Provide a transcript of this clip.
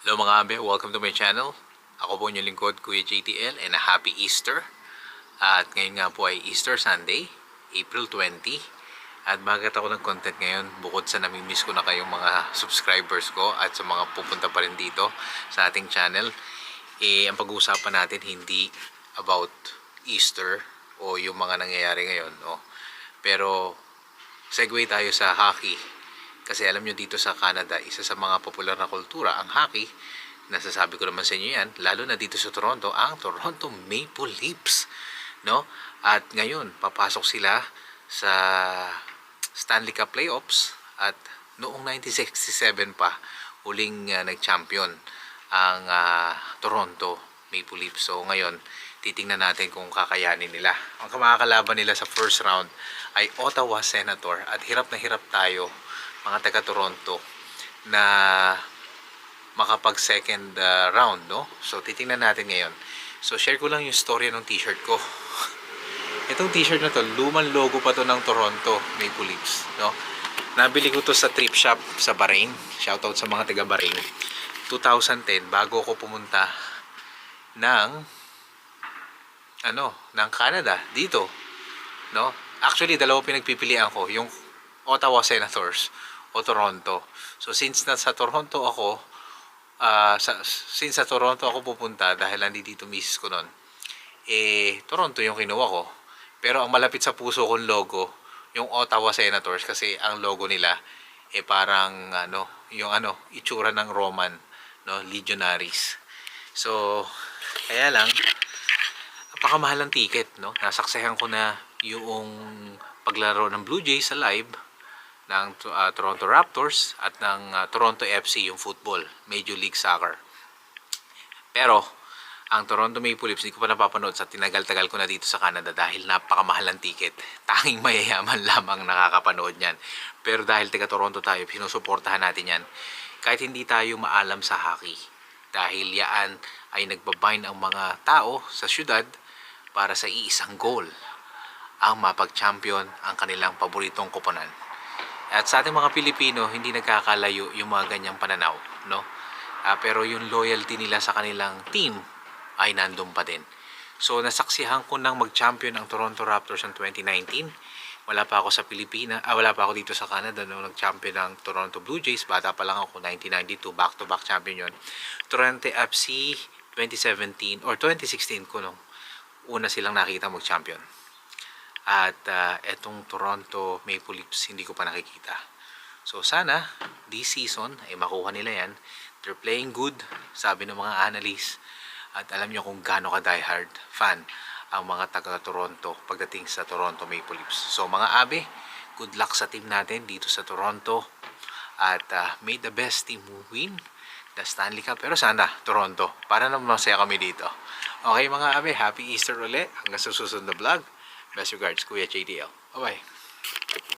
Hello mga abe, welcome to my channel. Ako po inyong lingkod, Kuya JTL, and a happy Easter. At ngayon nga po ay Easter Sunday, April 20. At bakit ako nag-content ngayon, bukod sa namimiss ko na kayong mga subscribers ko at sa mga pupunta pa rin dito sa ating channel, ang pag-uusapan natin hindi about Easter o yung mga nangyayari ngayon. No? Pero segue tayo sa hockey. Kasi alam nyo dito sa Canada, isa sa mga popular na kultura, ang hockey. Nasasabi ko naman sa inyo yan, lalo na dito sa Toronto, ang Toronto Maple Leafs. No? At ngayon, papasok sila sa Stanley Cup Playoffs. At noong 1967 pa, huling nag-champion ang Toronto Maple Leafs. So ngayon, titingnan natin kung kakayanin nila. Ang makakalaban nila sa first round ay Ottawa Senator. At hirap na hirap tayo, mga taga-Toronto, na makapag second round, no? So titingnan natin ngayon. So share ko lang yung story ng t-shirt ko. Itong t-shirt na to, lumang logo pa to ng Toronto Maple Leafs, no? Nabili ko to sa thrift shop sa Bahrain. Shoutout sa mga taga Bahrain. 2010, bago ako pumunta ng ng Canada dito, no? Actually, dalawa pinagpipilian ko, yung Ottawa Senators o Toronto. So since nasa Toronto ako, since sa Toronto ako pupunta dahil nandito misis ko noon, Toronto yung kinuha ko. Pero ang malapit sa puso kong logo, yung Ottawa Senators, kasi ang logo nila parang itsura ng Roman, no, Legionaries. So kaya lang napakamahal ng ticket, no. Nasaksayan ko na yung paglaro ng Blue Jays sa live, ng Toronto Raptors at ng Toronto FC, yung football, Major League Soccer. Pero ang Toronto Maple Leafs, hindi ko pa napapanood sa tinagal-tagal ko na dito sa Canada dahil napakamahal ng ticket. Tanging mayayaman lamang nakakapanood niyan. Pero dahil taga Toronto tayo, sinusuportahan natin yan. Kahit hindi tayo maalam sa hockey. Dahil yan ay nagbabind ang mga tao sa syudad para sa iisang goal, ang mapag-champion ang kanilang paboritong koponan. At sa ating mga Pilipino, hindi nagkakalayo yung mga ganyang pananaw, no? Pero yung loyalty nila sa kanilang team ay nandun pa din. So nasaksihan ko nang mag-champion ang Toronto Raptors ng 2019. Wala pa ako sa Pilipinas, wala pa ako dito sa Canada nung nag-champion ng Toronto Blue Jays. Bata pa lang ako, 1992, back-to-back champion yun. Toronto FC 2017 or 2016 ko nung una silang nakita mag-champion. At etong Toronto Maple Leafs hindi ko pa nakikita. So sana this season ay makuha nila yan. They're playing good, sabi ng mga analysts. At alam nyo kung gaano ka diehard fan ang mga taga-Toronto pagdating sa Toronto Maple Leafs. So mga abe, good luck sa team natin dito sa Toronto. At may the best team win the Stanley Cup. Pero sana Toronto, para naman masaya kami dito. Okay mga abe, happy Easter ulit. Hanggang sa susunod na vlog. Best regards, Kuya JDL. Bye-bye.